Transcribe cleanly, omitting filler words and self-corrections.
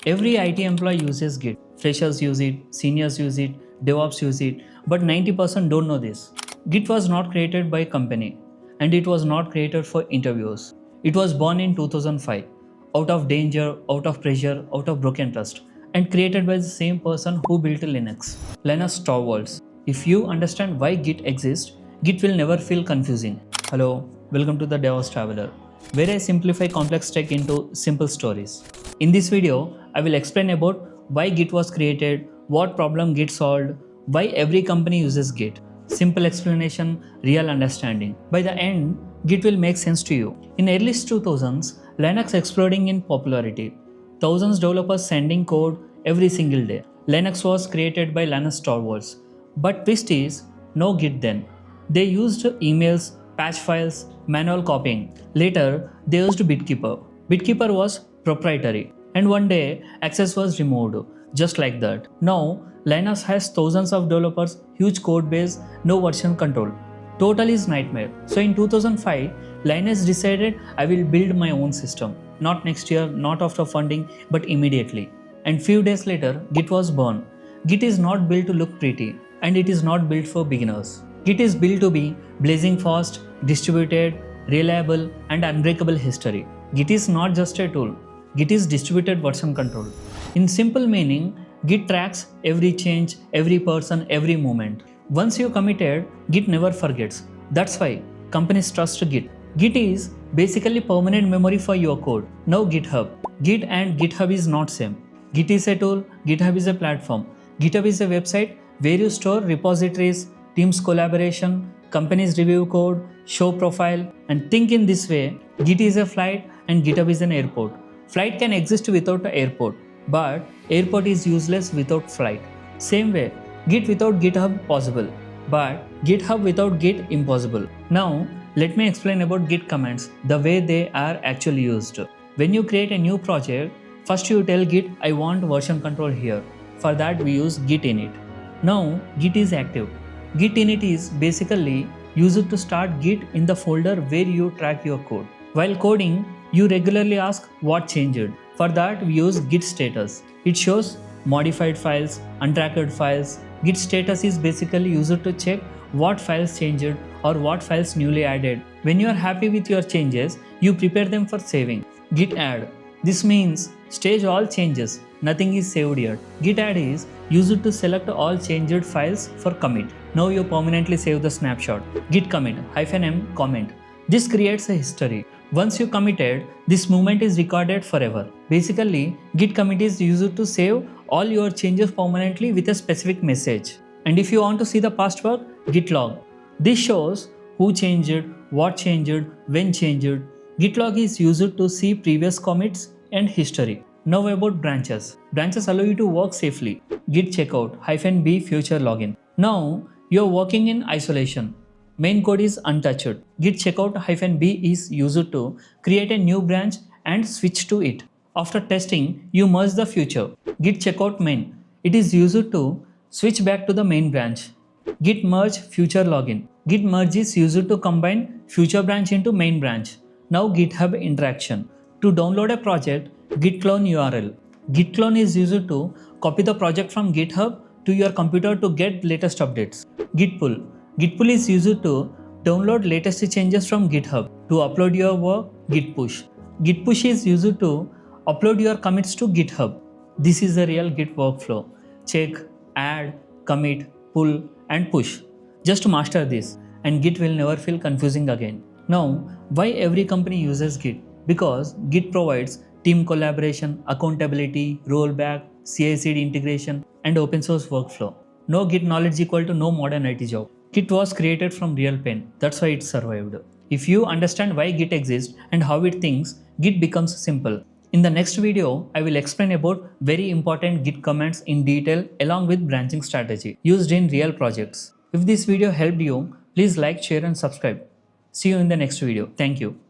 Every IT employee uses Git. Freshers use it, seniors use it, DevOps use it, but 90% don't know this. Git was not created by a company, and it was not created for interviews. It was born in 2005, out of danger, out of pressure, out of broken trust, and created by the same person who built Linux. Linus Torvalds. If you understand why Git exists, Git will never feel confusing. Hello, welcome to the DevOps Traveler, where I simplify complex tech into simple stories. In this video, I will explain about why Git was created, what problem Git solved, why every company uses Git. Simple explanation, real understanding. By the end, Git will make sense to you. In early 2000s, Linux exploding in popularity. Thousands developers sending code every single day. Linux was created by Linus Torvalds. But twist is, no Git then. They used emails, patch files, manual copying. Later, they used BitKeeper. BitKeeper was proprietary, and one day access was removed, just like that. Now, Linux has thousands of developers, huge code base, no version control. Total is nightmare. So in 2005, Linus decided I will build my own system. Not next year, not after funding, but immediately. And few days later, Git was born. Git is not built to look pretty, and it is not built for beginners. Git is built to be blazing fast, distributed, reliable, and unbreakable history. Git is not just a tool. Git is distributed version control. In simple meaning, Git tracks every change, every person, every moment. Once you committed, Git never forgets. That's why companies trust Git. Git is basically permanent memory for your code. Now GitHub. Git and GitHub is not same. Git is a tool, GitHub is a platform. GitHub is a website where you store repositories, teams collaboration, companies review code, show profile, and think in this way. Git is a flight and GitHub is an airport. Flight can exist without an airport, but airport is useless without flight. Same way, Git without GitHub possible, but GitHub without Git impossible. Now, let me explain about Git commands, the way they are actually used. When you create a new project, first you tell Git, I want version control here. For that we use Git init. Now, Git is active. Git init is basically used to start Git in the folder where you track your code. While coding, you regularly ask what changed. For that, we use Git status. It shows modified files, untracked files. Git status is basically used to check what files changed or what files newly added. When you are happy with your changes, you prepare them for saving. Git add. This means stage all changes. Nothing is saved yet. Git add is used to select all changed files for commit. Now you permanently save the snapshot. Git commit -m comment. This creates a history. Once you committed, this movement is recorded forever. Basically, Git commit is used to save all your changes permanently with a specific message. And if you want to see the past work, Git log. This shows who changed, what changed, when changed. Git log is used to see previous commits and history. Now about branches. Branches allow you to work safely. Git checkout -b future login. Now you are working in isolation. Main code is untouched. Git checkout -b is used to create a new branch and switch to it. After testing, you merge the future. Git checkout main. It is used to switch back to the main branch. Git merge future login. Git merge is used to combine future branch into main branch. Now GitHub interaction. To download a project, git clone URL. Git clone is used to copy the project from GitHub to your computer to get latest updates. Git pull. Git pull is used to download latest changes from GitHub. To upload your work, Git push. Git push is used to upload your commits to GitHub. This is the real Git workflow. Check, add, commit, pull, and push. Just master this, and Git will never feel confusing again. Now, why every company uses Git? Because Git provides team collaboration, accountability, rollback, CI/CD integration, and open source workflow. No Git knowledge equal to no modern IT job. Git was created from real pain. That's why it survived. If you understand why Git exists and how it thinks, Git becomes simple. In the next video, I will explain about very important Git commands in detail along with branching strategy used in real projects. If this video helped you, please like, share and subscribe. See you in the next video. Thank you.